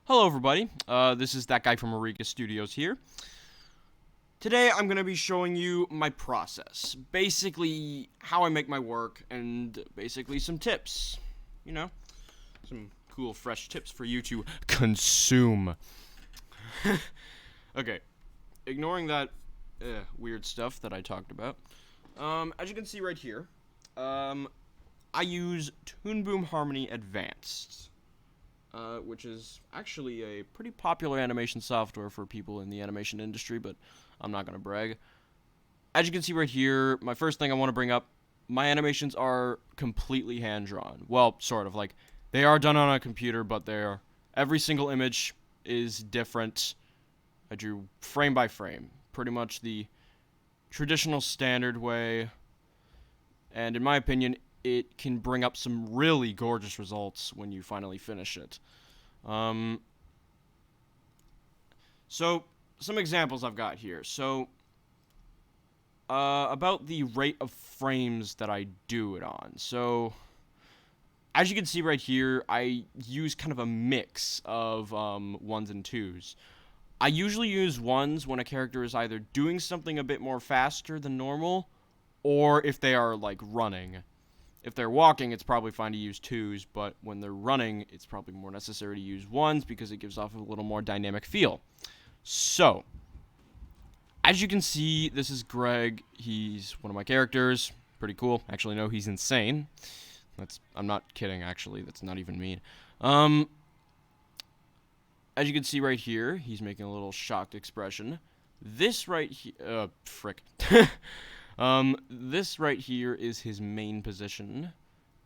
Hello everybody, this is that guy from Eureka Studios here. Today I'm going to be showing you my process, basically how I make my work, and basically some tips, some cool fresh tips for you to consume. Okay, ignoring that weird stuff that I talked about, as you can see right here, I use Toon Boom Harmony Advanced. Which is actually a pretty popular animation software for people in the animation industry, but I'm not going to brag. As you can see right here, my first thing I want to bring up, my animations are completely hand-drawn. Well, sort of, like, they are done on a computer, but every single image is different. I drew frame by frame, pretty much the traditional standard way, and in my opinion, it can bring up some really gorgeous results when you finally finish it. So, some examples I've got here. So, about the rate of frames that I do it on. So, as you can see right here, I use kind of a mix of ones and twos. I usually use ones when a character is either doing something a bit more faster than normal, or if they are, like, running. If they're walking, it's probably fine to use twos, but when they're running, it's probably more necessary to use ones because it gives off a little more dynamic feel. So, as you can see, this is Greg. He's one of my characters. Pretty cool. Actually, no, he's insane. I'm not kidding, actually. That's not even mean. As you can see right here, he's making a little shocked expression. This right here... frick. This right here is his main position.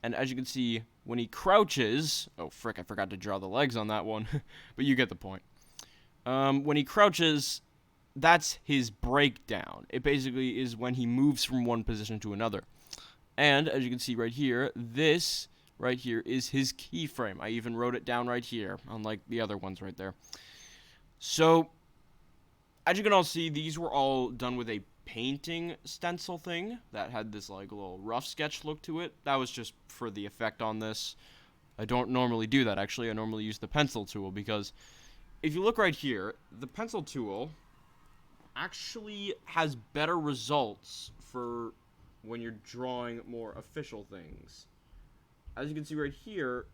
And as you can see, when he crouches... Oh, frick, I forgot to draw the legs on that one. But you get the point. When he crouches, that's his breakdown. It basically is when he moves from one position to another. And, as you can see right here, this right here is his keyframe. I even wrote it down right here, unlike the other ones right there. So, as you can all see, these were all done with a painting stencil thing that had this like little rough sketch look to it. That was just for the effect on this. I don't normally do that, actually. I normally use the pencil tool because if you look right here, the pencil tool actually has better results for when you're drawing more official things. As you can see right here,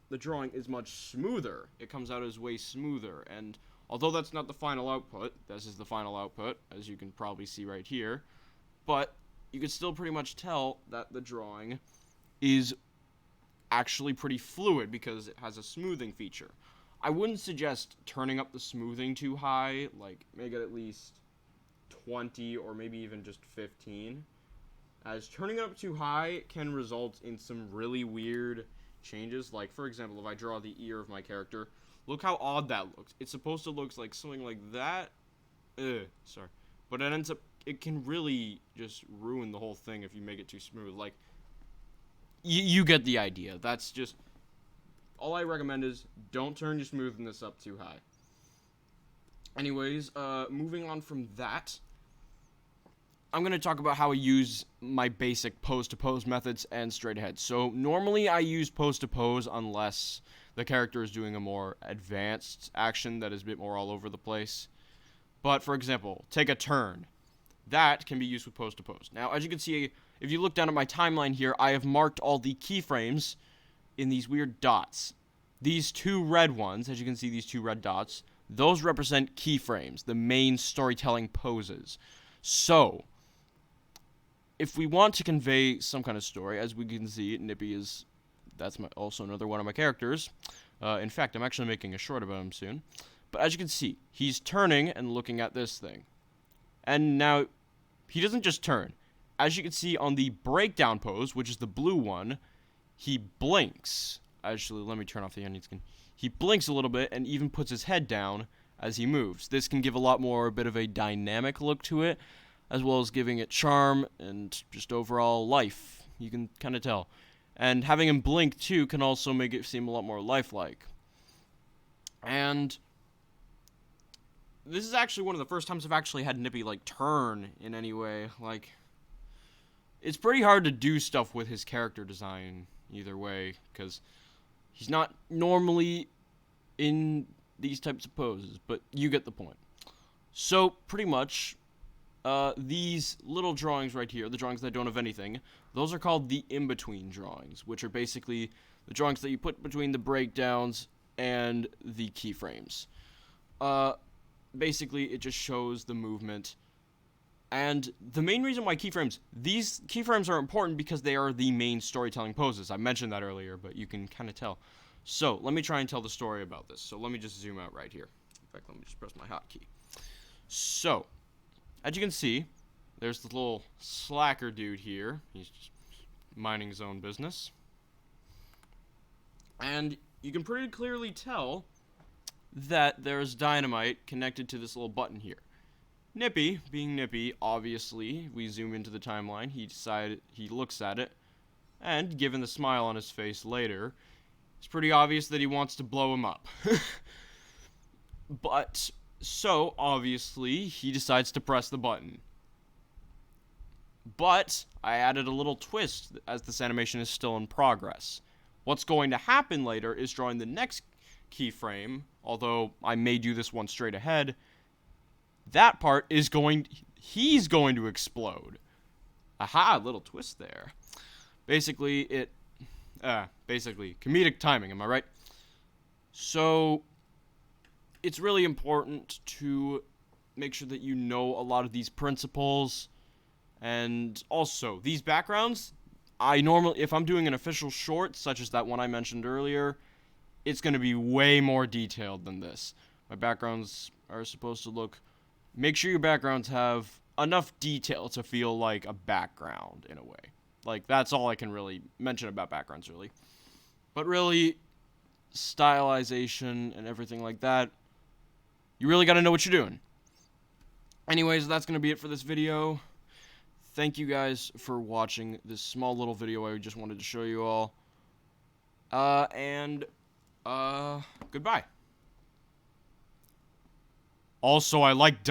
the drawing is much smoother. It comes out as way smoother, and although that's not the final output, this is the final output, as you can probably see right here, but you can still pretty much tell that the drawing is actually pretty fluid because it has a smoothing feature. I wouldn't suggest turning up the smoothing too high, like make it at least 20 or maybe even just 15, as turning it up too high can result in some really weird changes. Like, for example, if I draw the ear of my character, look how odd that looks. It's supposed to look like something like that. Sorry. But it can really just ruin the whole thing if you make it too smooth. Like, you get the idea. That's just, all I recommend is don't turn your smoothness up too high. Anyways, moving on from that, I'm going to talk about how I use my basic pose-to-pose methods and straight ahead. So, normally I use pose-to-pose unless the character is doing a more advanced action that is a bit more all over the place. But, for example, take a turn. That can be used with pose-to-pose. Now, as you can see, if you look down at my timeline here, I have marked all the keyframes in these weird dots. These two red ones, as you can see, these two red dots, those represent keyframes, the main storytelling poses. So, if we want to convey some kind of story, as we can see, Nippy is... That's also another one of my characters. In fact, I'm actually making a short about him soon. But as you can see, he's turning and looking at this thing. And now, he doesn't just turn. As you can see on the breakdown pose, which is the blue one, he blinks. Actually, let me turn off the onion skin. He blinks a little bit and even puts his head down as he moves. This can give a bit of a dynamic look to it, as well as giving it charm and just overall life. You can kind of tell. And having him blink, too, can also make it seem a lot more lifelike. And this is actually one of the first times I've actually had Nippy, like, turn in any way. Like, it's pretty hard to do stuff with his character design either way, because he's not normally in these types of poses, but you get the point. So, pretty much, these little drawings right here, the drawings that don't have anything, those are called the in-between drawings, which are basically the drawings that you put between the breakdowns and the keyframes. Basically, it just shows the movement. And the main reason why these keyframes are important because they are the main storytelling poses. I mentioned that earlier, but you can kind of tell. So, let me try and tell the story about this. So, let me just zoom out right here. In fact, let me just press my hotkey. So, as you can see, there's the little slacker dude here. He's just minding his own business. And you can pretty clearly tell that there's dynamite connected to this little button here. Nippy, being Nippy, obviously, we zoom into the timeline, he looks at it, and given the smile on his face later, it's pretty obvious that he wants to blow him up. But, so, obviously, he decides to press the button. But, I added a little twist as this animation is still in progress. What's going to happen later is drawing the next keyframe, although I may do this one straight ahead, that part is he's going to explode. Aha, little twist there. Basically, comedic timing, am I right? So, it's really important to make sure that you know a lot of these principles, and also, these backgrounds, if I'm doing an official short, such as that one I mentioned earlier, it's going to be way more detailed than this. My backgrounds are supposed to make sure your backgrounds have enough detail to feel like a background, in a way. Like, that's all I can really mention about backgrounds, really. But really, stylization and everything like that, you really got to know what you're doing. Anyways, that's going to be it for this video. Thank you guys for watching this small little video I just wanted to show you all. Goodbye. Also, I like